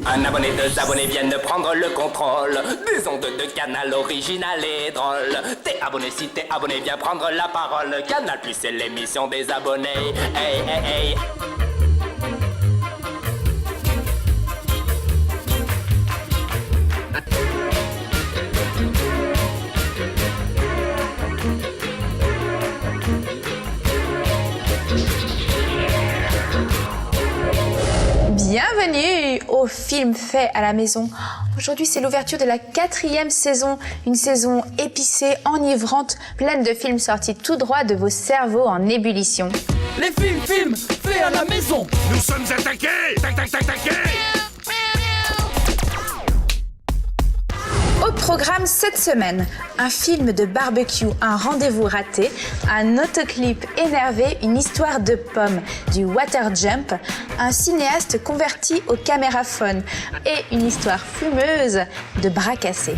Un abonné, deux abonnés viennent de prendre le contrôle des ondes de Canal original et drôle. T'es abonné, si t'es abonné, viens prendre la parole. Canal Plus, c'est l'émission des abonnés. Hey, hey, hey. Bienvenue au film fait à la maison. Aujourd'hui, c'est l'ouverture de la 4e saison, une saison épicée, enivrante, pleine de films sortis tout droit de vos cerveaux en ébullition. Les films faits à la maison. Nous sommes attaqués. Taqués. Au programme cette semaine, un film de barbecue, un rendez-vous raté, un autoclip énervé, une histoire de pommes, du water jump, un cinéaste converti au caméraphone et une histoire fumeuse de bras cassés.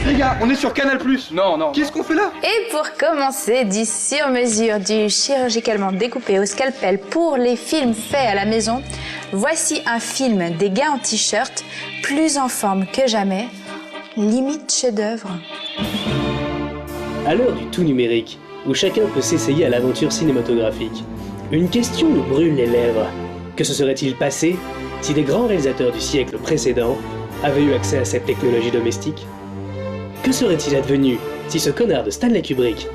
Les gars, on est sur Canal+. Non. Qu'est-ce qu'on fait là? Et pour commencer, du sur-mesure, du chirurgicalement découpé au scalpel pour les films faits à la maison, voici un film des gars en t-shirt, plus en forme que jamais, limite chef-d'œuvre. À l'heure du tout numérique, où chacun peut s'essayer à l'aventure cinématographique, une question nous brûle les lèvres. Que se serait-il passé si des grands réalisateurs du siècle précédent avaient eu accès à cette technologie domestique? Que serait-il advenu si ce connard de Stanley Kubrick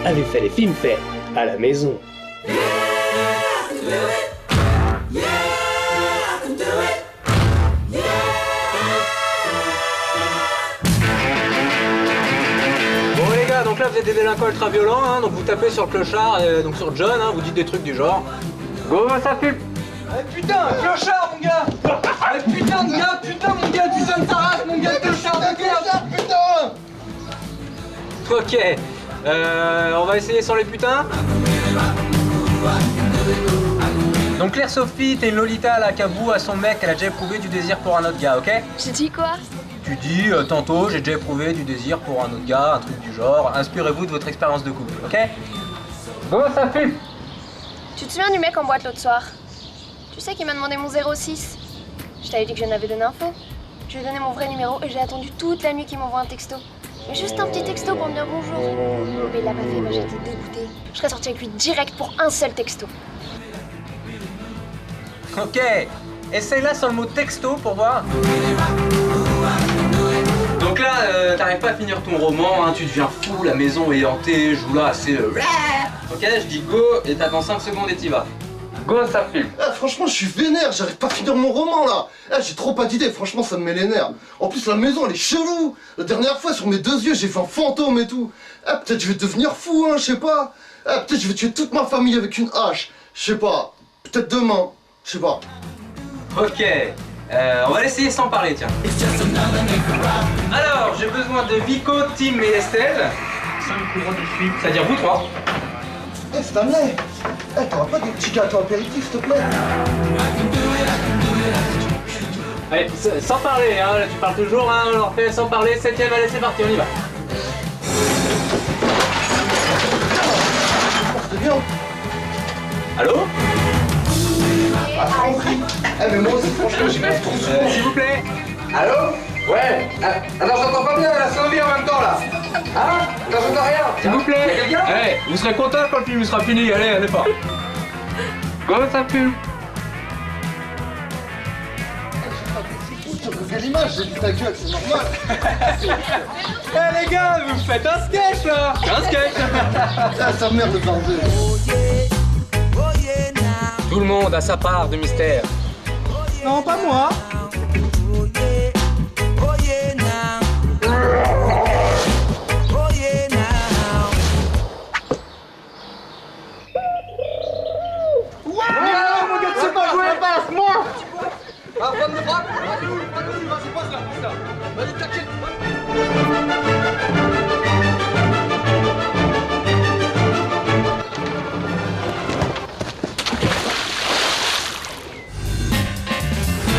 avait fait les films faits à la maison? Bon les gars, donc là vous êtes des délinquants ultra violents, hein, donc vous tapez sur le clochard, donc sur John, hein, vous dites des trucs du genre. Go, ça fume. Eh putain, clochard mon gars. Eh putain mon gars, tu sonnes ta race mon gars, clochard de merde. Putain. Ok, on va essayer sur les putains. Donc Claire Sophie, t'es une Lolita là qui avoue à son mec qu'elle a déjà éprouvé du désir pour un autre gars, ok? J'ai dit quoi? Tu dis, tantôt, j'ai déjà éprouvé du désir pour un autre gars, un truc du genre. Inspirez-vous de votre expérience de couple, ok? Bon, ça fume. Tu te souviens du mec en boîte l'autre soir? Tu sais qu'il m'a demandé mon 06. Je t'avais dit que je n'avais donné info. Je lui ai donné mon vrai numéro et j'ai attendu toute la nuit qu'il m'envoie un texto. Mais juste un petit texto pour me dire bonjour. Mais il l'a pas fait, moi j'étais dégoûtée. Je serais sortie avec lui direct pour un seul texto. Ok, essaye là sur le mot texto pour voir. Donc là, t'arrives pas à finir ton roman, hein, tu deviens fou, la maison est hantée, joue là, c'est ok, je dis go et t'attends 5 secondes et t'y vas. Go, ça filme. Franchement, je suis vénère, j'arrive pas à finir mon roman là. J'ai trop pas d'idées, franchement, ça me met les nerfs. En plus, la maison, elle est chelou. La dernière fois, sur mes 2 yeux, j'ai fait un fantôme et tout. Peut-être je vais devenir fou, hein, je sais pas. Peut-être je vais tuer toute ma famille avec une hache. Je sais pas. Peut-être demain. Je sais pas. Ok, on va l'essayer sans parler, tiens. Alors, j'ai besoin de Vico, Tim et Estelle. 5 courants de suite, c'est-à-dire vous 3. Stanley, t'auras pas des petits gâteaux apéritifs, s'il te plaît? Allez, sans parler, hein, là tu parles toujours, hein, on leur fait sans parler, 7ème, allez c'est parti, on y va. C'est bien. Allô? Mais moi aussi, franchement, j'y pense trop souvent. S'il vous plaît. Allô? Ouais. Attends, j'entends pas bien, la sonnerie en même temps là. Hein? Non, j'entends rien. S'il vous plaît. Y'a quelqu'un? Hey, vous serez content quand le film sera fini, allez pas. Go, ça fume. Quelle image, j'ai vu ta gueule, c'est normal. Eh les gars, vous faites un sketch là. Un sketch. Sa mère, le bordel. Tout le monde a sa part de mystère. Non, pas moi.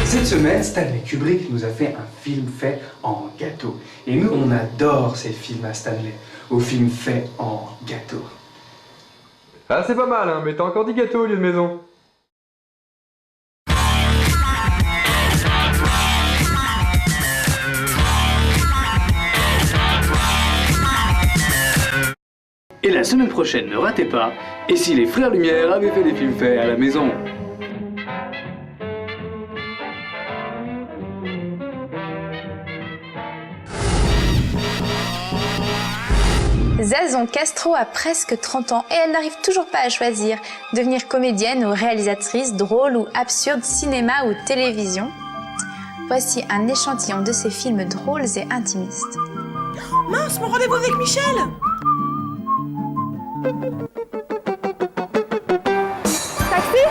Cette semaine, Stanley Kubrick nous a fait un film fait en gâteau. Et nous, on adore ces films à Stanley, aux films faits en gâteau. Ah, c'est pas mal, hein, mais t'as encore dit gâteau au lieu de maison. Et la semaine prochaine, ne ratez pas, et si les Frères Lumière avaient fait des films faits à la maison. Zason Castro a presque 30 ans et elle n'arrive toujours pas à choisir, devenir comédienne ou réalisatrice, drôle ou absurde, cinéma ou télévision. Voici un échantillon de ses films drôles et intimistes. Mince, mon rendez-vous avec Michel! Taxi?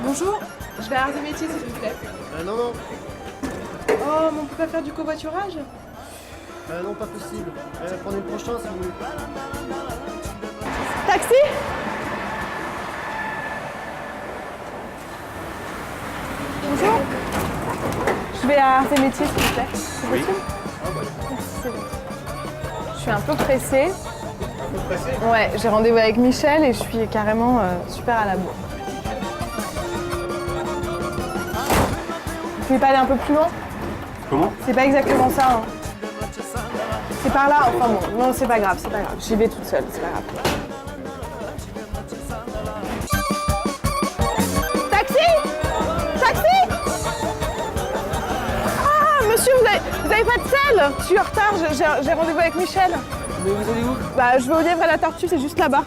Bonjour, je vais à Arts et Métiers s'il vous plaît. Non. Oh, mais on peut pas faire du covoiturage? Non, pas possible. Prenez le prochain si vous voulez. Taxi? Bonjour, je vais à Arts et Métiers s'il vous plaît. C'est Oui. possible? C'est bon. Je suis un peu pressée. Ouais, j'ai rendez-vous avec Michel et je suis carrément super à la bourre. Vous pouvez pas aller un peu plus loin? Comment? C'est pas exactement ça. Hein. C'est par là, enfin bon, non c'est pas grave, j'y vais toute seule, c'est pas grave. Taxi? Taxi? Ah monsieur, vous avez pas de sel? Je suis en retard, j'ai rendez-vous avec Michel. Mais vous allez où? Bah je vais au Lièvre à la Tortue, c'est juste là-bas.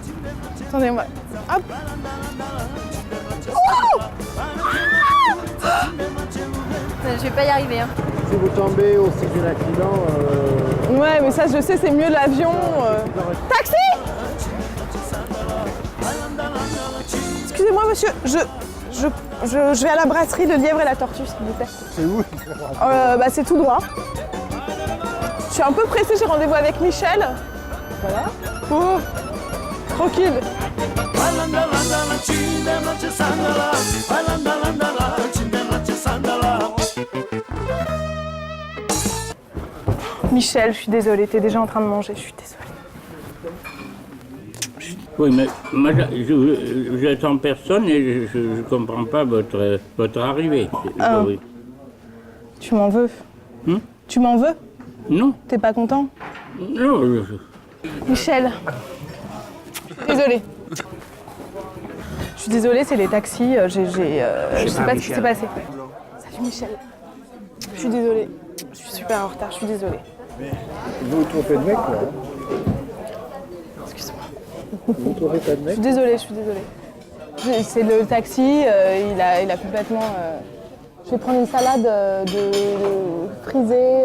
Attendez, moi. Hop. Oh! Je vais pas y arriver. Hein. Si vous tombez ou si j'ai un accident... Ouais, mais ça je sais, c'est mieux l'avion. Taxi! Excusez-moi monsieur, je vais à la brasserie de Lièvre et la Tortue, s'il vous plaît. C'est où? Bah c'est tout droit. Je suis un peu pressée, j'ai rendez-vous avec Michel. Voilà. Oh, tranquille. Michel, je suis désolée, t'es déjà en train de manger, je suis désolée. Oui, mais moi, j'attends personne et je ne comprends pas votre arrivée. Oui. Tu m'en veux? Tu m'en veux? Non. T'es pas content? Non. Michel, désolée. Je suis désolée, c'est les taxis, je sais pas ce qui s'est passé. Salut Michel. Je suis désolée, je suis super en retard, je suis désolée. Vous vous trompez de mec, là? Excuse-moi. Vous vous trompez pas de Je mec? suis désolée. C'est le taxi, il a complètement... Je vais prendre une salade de frisée,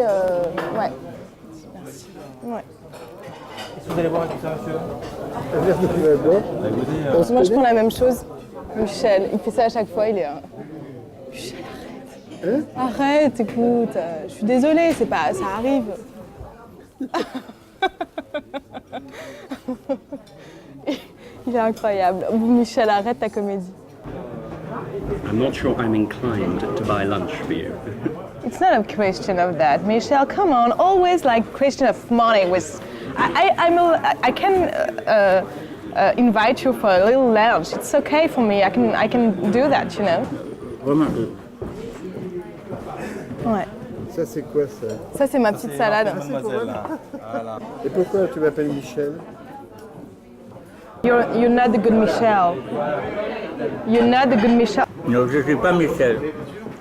ouais. Merci. Ouais. Est-ce que vous allez boire un petit monsieur? Moi je prends la même chose. Michel, il fait ça à chaque fois, il est... Michel, arrête. Arrête, écoute, je suis désolée, c'est pas... ça arrive. Il est incroyable. Michel, arrête ta comédie. I'm not sure I'm inclined to buy lunch for you. It's not a question of that, Michel. Come on, always like question of money. I can invite you for a little lunch. It's okay for me. I can do that, you know. Vraiment. Ouais. Ça, c'est quoi, ça? Ça, c'est ma petite salade. Voilà. Et pourquoi tu m'appelles Michel? You're not the good Michel. You're not the good Michel. Non, je ne suis pas Michel.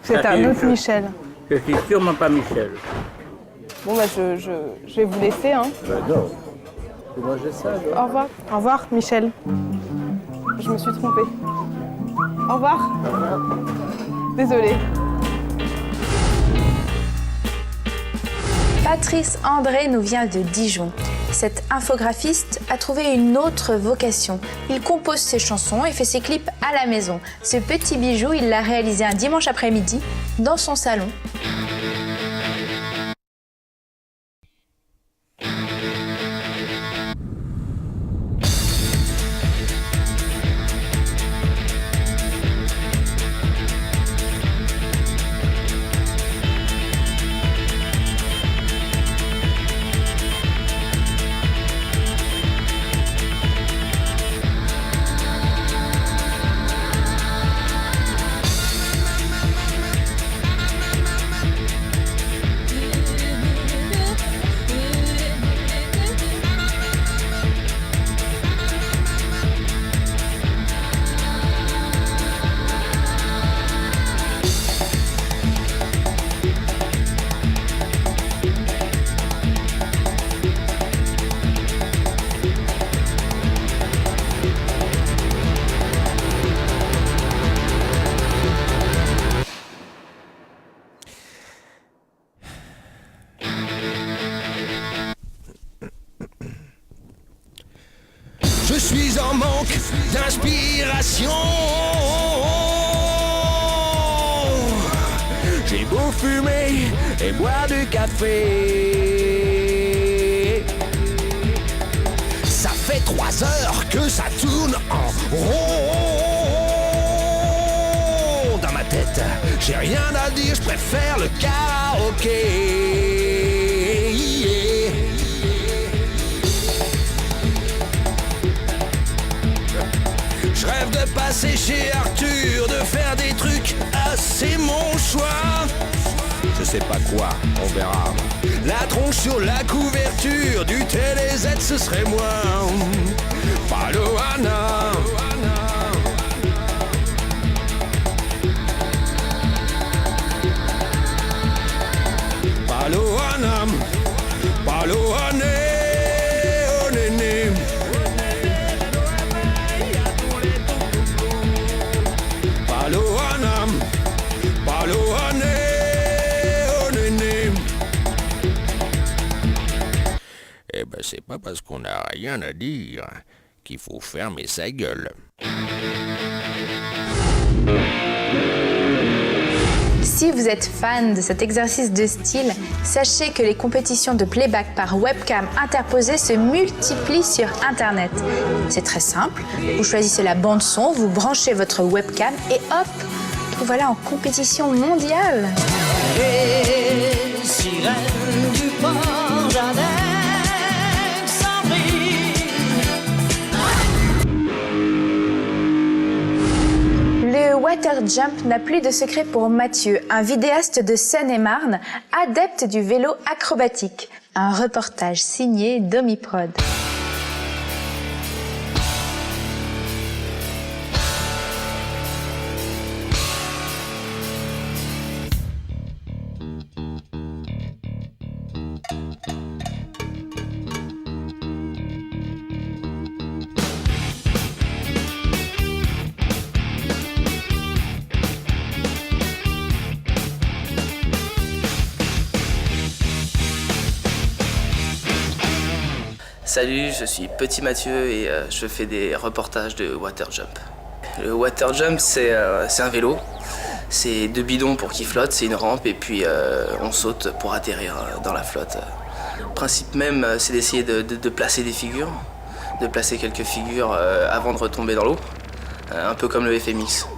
C'est un autre Michel. Je suis sûrement pas Michel. Bon, bah, je vais vous laisser, hein. Bah non. Faut manger ça, non? Au revoir. Au revoir, Michel. Je me suis trompée. Au revoir. Désolée. Patrice André nous vient de Dijon. Cet infographiste a trouvé une autre vocation. Il compose ses chansons et fait ses clips à la maison. Ce petit bijou, il l'a réalisé un dimanche après-midi dans son salon. manque d'inspiration. J'ai beau fumer et boire du café, ça fait 3 heures que ça tourne en rond. Dans ma tête, j'ai rien à dire, je préfère le karaoké. Yeah. Je rêve de passer chez Arthur, de faire des trucs, c'est mon choix. Je sais pas quoi, on verra. La tronche sur la couverture du TéléZ, ce serait moi. Paloana. Paloana. Paloane. Oh néné. Paloana. Paloane. Oh néné. Eh ben c'est pas parce qu'on n'a rien à dire qu'il faut fermer sa gueule. Si vous êtes fan de cet exercice de style, sachez que les compétitions de playback par webcam interposée se multiplient sur Internet. C'est très simple, vous choisissez la bande son, vous branchez votre webcam et hop, vous voilà en compétition mondiale. Les sirènes du port Le water jump n'a plus de secret pour Mathieu, un vidéaste de Seine-et-Marne, adepte du vélo acrobatique. Un reportage signé Domiprod. Salut, je suis Petit Mathieu et je fais des reportages de water jump. Le water jump, c'est un vélo. C'est 2 bidons pour qu'il flotte, c'est une rampe et puis on saute pour atterrir dans la flotte. Le principe même, c'est d'essayer de placer des figures, de placer quelques figures avant de retomber dans l'eau, un peu comme le FMX.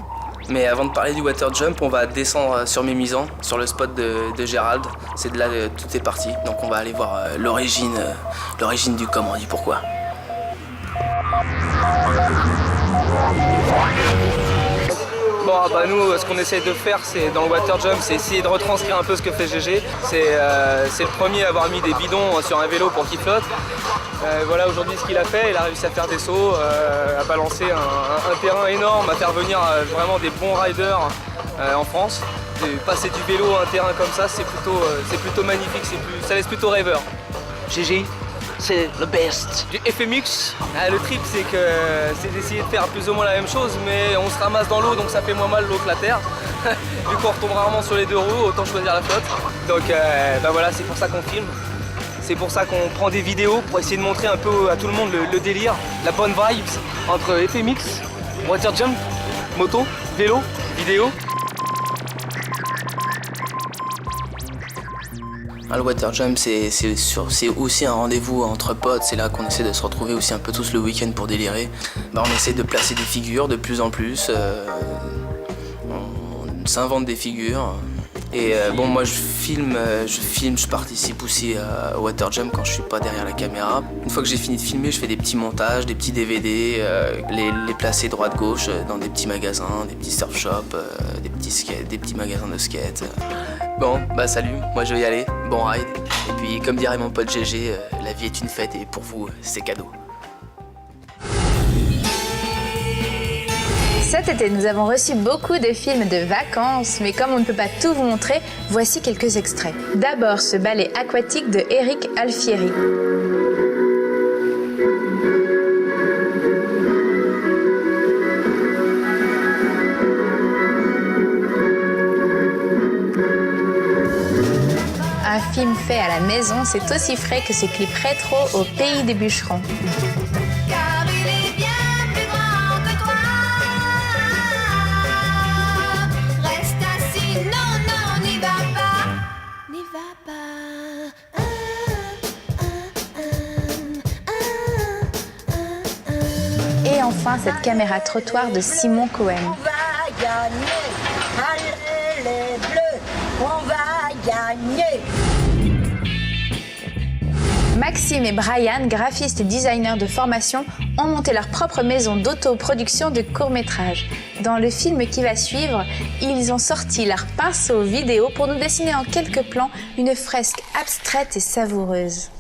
Mais avant de parler du water jump, on va descendre sur Mémisant, sur le spot de Gérald. C'est de là que tout est parti. Donc on va aller voir l'origine du comment, du pourquoi. Bon, bah nous, ce qu'on essaie de faire, c'est dans le water jump, c'est essayer de retranscrire un peu ce que fait GG. C'est le premier à avoir mis des bidons sur un vélo pour qu'il flotte. Voilà aujourd'hui ce qu'il a fait, il a réussi à faire des sauts, à balancer un terrain énorme, à faire venir vraiment des bons riders en France. De passer du vélo à un terrain comme ça, c'est plutôt magnifique, ça laisse plutôt rêveur. GG, c'est le best. Du FMX, le trip c'est d'essayer de faire plus ou moins la même chose, mais on se ramasse dans l'eau donc ça fait moins mal l'eau que la terre. Vu qu'on retombe rarement sur les 2 roues, autant choisir la flotte. Donc bah voilà, c'est pour ça qu'on filme. C'est pour ça qu'on prend des vidéos pour essayer de montrer un peu à tout le monde le délire, la bonne vibes entre FMX, water jump, moto, vélo, vidéo. Le water jump, c'est aussi un rendez-vous entre potes. C'est là qu'on essaie de se retrouver aussi un peu tous le week-end pour délirer. On essaie de placer des figures de plus en plus. On s'invente des figures. Et bon, moi je filme, je participe aussi au water jump quand je suis pas derrière la caméra. Une fois que j'ai fini de filmer, je fais des petits montages, des petits DVD, les placer droite-gauche dans des petits magasins, des petits surf shops, des petits magasins de skate. Bon, bah salut, moi je vais y aller, bon ride. Et puis comme dirait mon pote GG, la vie est une fête et pour vous, c'est cadeau. Cet été, nous avons reçu beaucoup de films de vacances, mais comme on ne peut pas tout vous montrer, voici quelques extraits. D'abord, ce ballet aquatique de Eric Alfieri. Un film fait à la maison, c'est aussi frais que ce clip rétro au pays des bûcherons. Car il est bien plus grand. enfin cette caméra trottoir de Simon Cohen. On va gagner, allez les bleus, on va gagner. Maxime et Brian, graphistes et designers de formation, ont monté leur propre maison d'autoproduction de courts-métrages. Dans le film qui va suivre, ils ont sorti leur pinceau vidéo pour nous dessiner en quelques plans une fresque abstraite et savoureuse.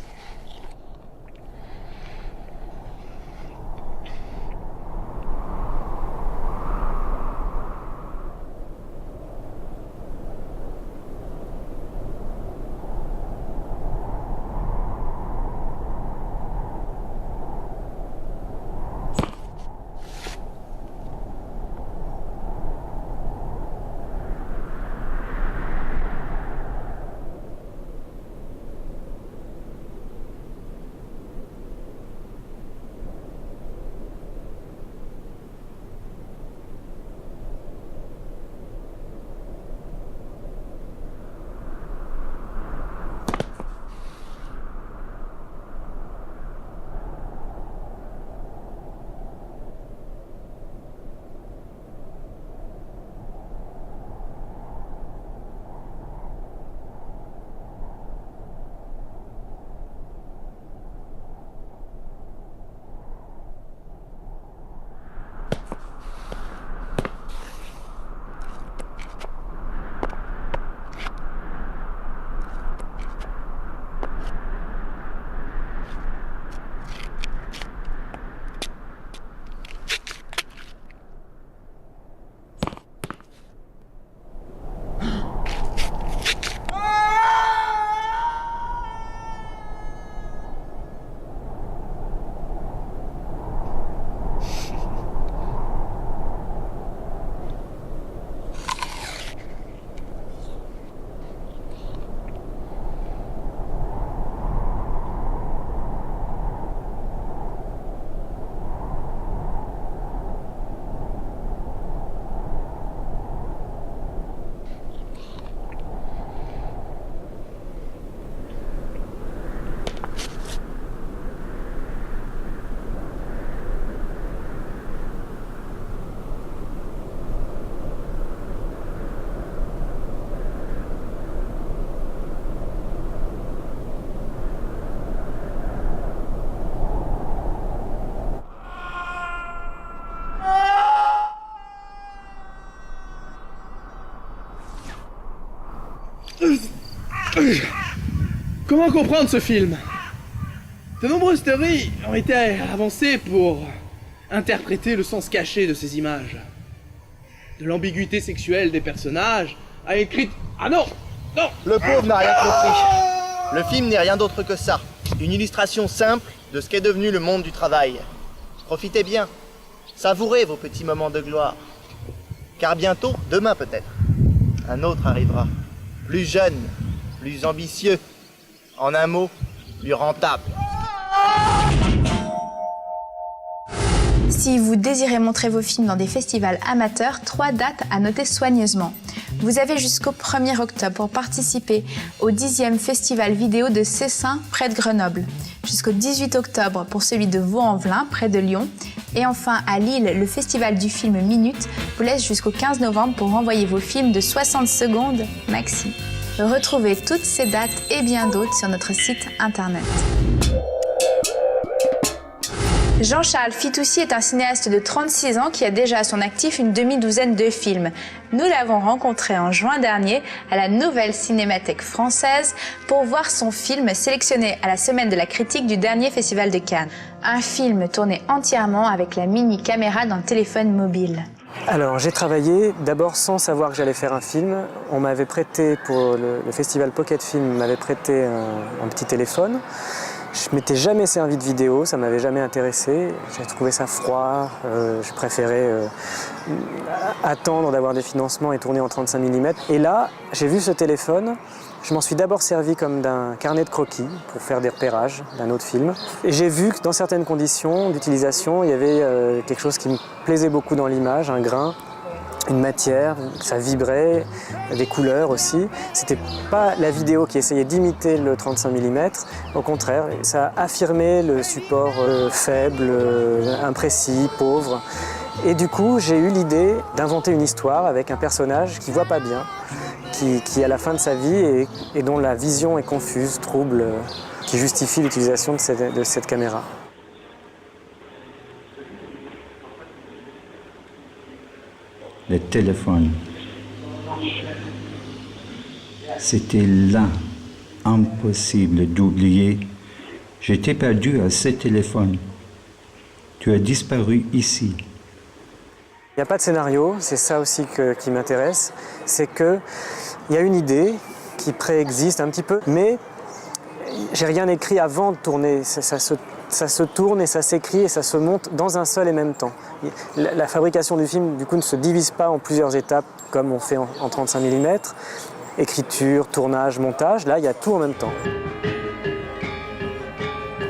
Comment comprendre ce film? De nombreuses théories ont été avancées pour interpréter le sens caché de ces images. De l'ambiguïté sexuelle des personnages à écrire... Ah non! Non! Le pauvre n'a rien compris. Le film n'est rien d'autre que ça. Une illustration simple de ce qu'est devenu le monde du travail. Profitez bien. Savourez vos petits moments de gloire. Car bientôt, demain peut-être, un autre arrivera. Plus jeune, plus ambitieux. En un mot, plus rentable. Si vous désirez montrer vos films dans des festivals amateurs, 3 dates à noter soigneusement. Vous avez jusqu'au 1er octobre pour participer au 10e festival vidéo de Cessin, près de Grenoble. Jusqu'au 18 octobre pour celui de Vaux-en-Velin, près de Lyon. Et enfin, à Lille, le festival du film Minute vous laisse jusqu'au 15 novembre pour renvoyer vos films de 60 secondes maxi. Retrouvez toutes ces dates et bien d'autres sur notre site internet. Jean-Charles Fitoussi est un cinéaste de 36 ans qui a déjà à son actif une demi-douzaine de films. Nous l'avons rencontré en juin dernier à la Nouvelle Cinémathèque française pour voir son film sélectionné à la Semaine de la critique du dernier Festival de Cannes. Un film tourné entièrement avec la mini-caméra d'un téléphone mobile. Alors j'ai travaillé d'abord sans savoir que j'allais faire un film. On m'avait prêté pour le festival Pocket Film, m'avait prêté un petit téléphone. Je m'étais jamais servi de vidéo, ça m'avait jamais intéressé. J'ai trouvé ça froid, je préférais attendre d'avoir des financements et tourner en 35 mm. Et là, j'ai vu ce téléphone, je m'en suis d'abord servi comme d'un carnet de croquis pour faire des repérages d'un autre film. Et j'ai vu que dans certaines conditions d'utilisation, il y avait quelque chose qui me plaisait beaucoup dans l'image, un grain, une matière, ça vibrait, des couleurs aussi. C'était pas la vidéo qui essayait d'imiter le 35 mm, au contraire, ça affirmait le support faible, imprécis, pauvre. Et du coup, j'ai eu l'idée d'inventer une histoire avec un personnage qui voit pas bien, qui est à la fin de sa vie et dont la vision est confuse, trouble, qui justifie l'utilisation de cette caméra. Le téléphone. C'était là, impossible d'oublier. J'étais perdu à ce téléphone. Tu as disparu ici. Il n'y a pas de scénario, c'est ça aussi qui m'intéresse. C'est qu'il y a une idée qui préexiste un petit peu, mais j'ai rien écrit avant de tourner. Ça se tourne et ça s'écrit et ça se monte dans un seul et même temps. La fabrication du film, du coup, ne se divise pas en plusieurs étapes comme on fait en 35 mm. Écriture, tournage, montage, là, il y a tout en même temps.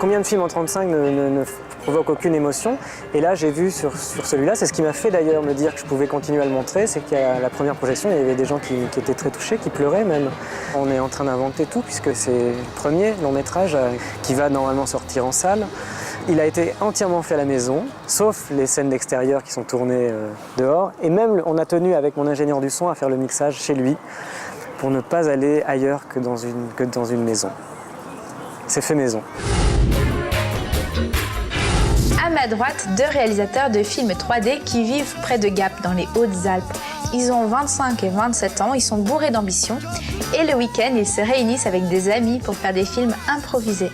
Combien de films en 35 ne provoquent aucune émotion? Et là, j'ai vu sur celui-là, c'est ce qui m'a fait d'ailleurs me dire que je pouvais continuer à le montrer, c'est qu'à la première projection, il y avait des gens qui étaient très touchés, qui pleuraient même. On est en train d'inventer tout, puisque c'est le premier long-métrage qui va normalement sortir en salle. Il a été entièrement fait à la maison, sauf les scènes d'extérieur qui sont tournées dehors. Et même, on a tenu avec mon ingénieur du son à faire le mixage chez lui, pour ne pas aller ailleurs que dans une maison. C'est fait maison. À ma droite, deux réalisateurs de films 3D qui vivent près de Gap, dans les Hautes-Alpes. Ils ont 25 et 27 ans, ils sont bourrés d'ambition. Et le week-end, ils se réunissent avec des amis pour faire des films improvisés.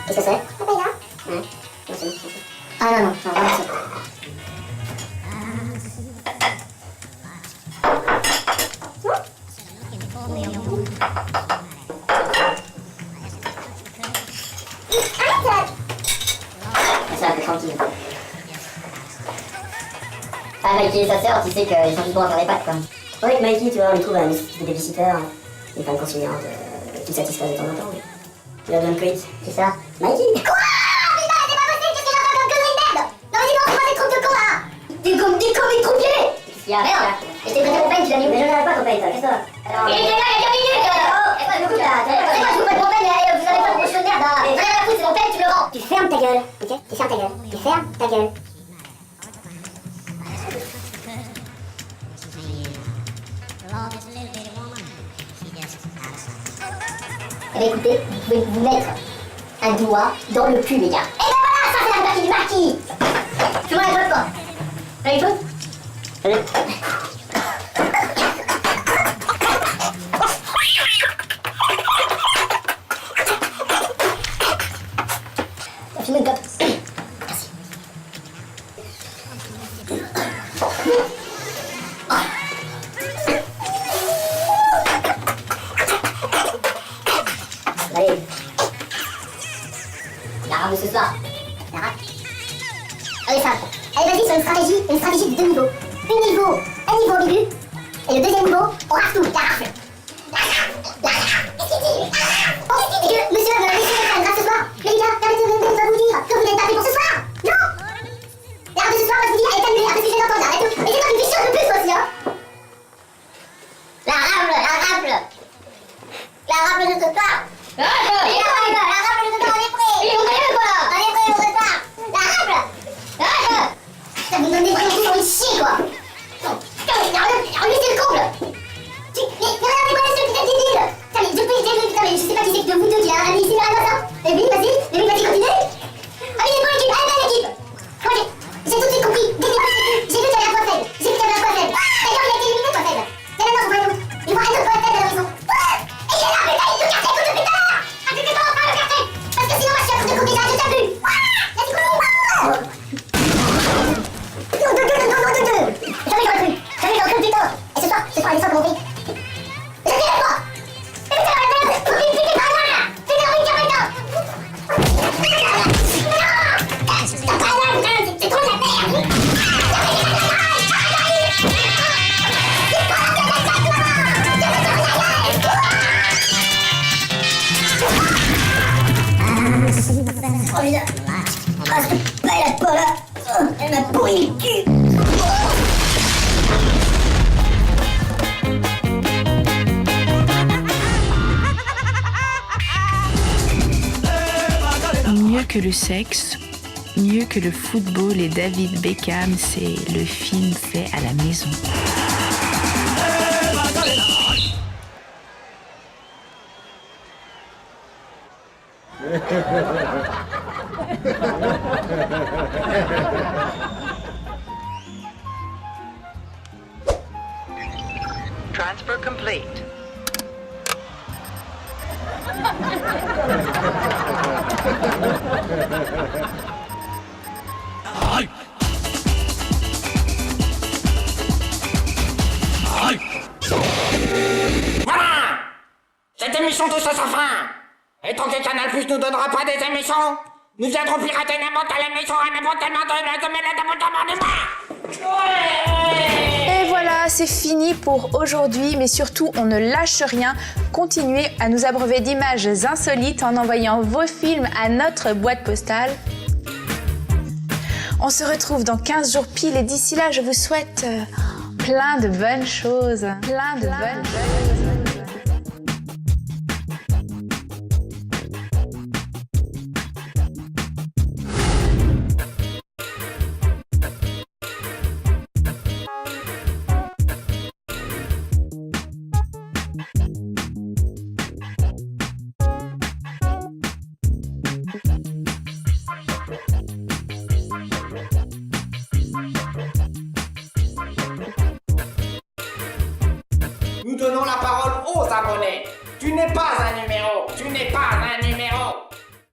Qu'est-ce que c'est? Ah non, voilà ça. C'est un peu tranquille. Ah, Mikey et sa sœur, tu sais qu'ils sont juste bons à faire les pattes, quoi. Ouais, Mikey, tu vois, on lui trouve un petit babysitter, une femme conciliante, qui le satisfait de temps en temps. Tu leur donnes quit, c'est ça? Mikey? Quoi? Putain, c'est pas possible, qu'est-ce que j'ai encore comme connerie de merde? Non, mais dis-moi, c'est quoi ces trucs de con là? Des croupiers! Qu'est-ce qu'il y a? Merde! Et je t'ai prêté mon pain, tu l'as mis où? Mais j'en avais pas ton pain, toi, qu'est-ce que ça? Il était là il y a 2 minutes! Oh, et moi, écoute là, c'est quoi, je vous prête mon pain, mais vous avez pas de gros de merde là! Et rien à foutre, c'est mon pain, tu le rends! Tu fermes ta gueule, ok? Tu fermes ta gueule. Tu fermes ta gueule. Eh bien écoutez, vous pouvez vous mettre un doigt dans le cul, les gars. Et ben voilà, ça c'est la partie du marquis. Fais-moi la joie, quoi. Allez, chose. Allez. Filmez une clope. Merci. Allez. La rame de ce soir. La rame. Allez, ça. Allez, vas-y, sur une stratégie de 2 niveaux. Un niveau au début. Et le deuxième niveau, on rafle tout. La rafle. La rafle. Qu'est-ce qu'il dit? Et que, monsieur, grave ce soir. Les gars, permettez-moi de vous dire que vous n'êtes pas fait pour ce soir. Non. La rame de ce soir, moi je vous dis, elle est annulée. Après, ce que je viens d'entendre, arrête tout. Et c'est toi qui me fais chier un peu plus, moi aussi, hein. La rafle. La rafle de ce soir. La rafle de ce soir, on est prêts. On est prêts, on repart. La rafle. Ça vous donne des vrais coups, j'ai envie de chier, quoi. Putain, lui, c'est le comble. Mais regardez, voilà ce putain de débile. Putain, mais je sais pas qui c'est que de vous deux qui a ramené ici, mais rien ça. Et lui, vas-y, continue. Ah, il est bon, l'équipe, allez, l'équipe. Moi, j'ai tout de suite compris. Dès le début, j'ai vu qu'il y avait un point faible. D'ailleurs, il a été éliminé, point faible. Mais maintenant, je vois un autre. Il voit un autre point faible à l'horizon. Et il est là, putain, il le carte, écoute depuis tout à l'heure. Inquiétez pas, on va le carter. Parce que sinon, moi, je suis à coup de couper, j'arrête de taper. Let's go. Elle m'a pourri le cul. Mieux que le sexe, mieux que le football et David Beckham, c'est le film fait à la maison. Transfer complete. Voilà! Cette émission touche à sa fin! Et tant que Canal Plus nous donnera pas des émissions, nous viendrons pirater n'importe quelle émission à n'importe quel moment de Et voilà, c'est fini pour aujourd'hui, mais surtout, on ne lâche rien. Continuez à nous abreuver d'images insolites en envoyant vos films à notre boîte postale. On se retrouve dans 15 jours pile et d'ici là, je vous souhaite plein de bonnes choses. Plein de bonnes choses. Nous donnons la parole aux abonnés. Tu n'es pas un numéro. Tu n'es pas un numéro.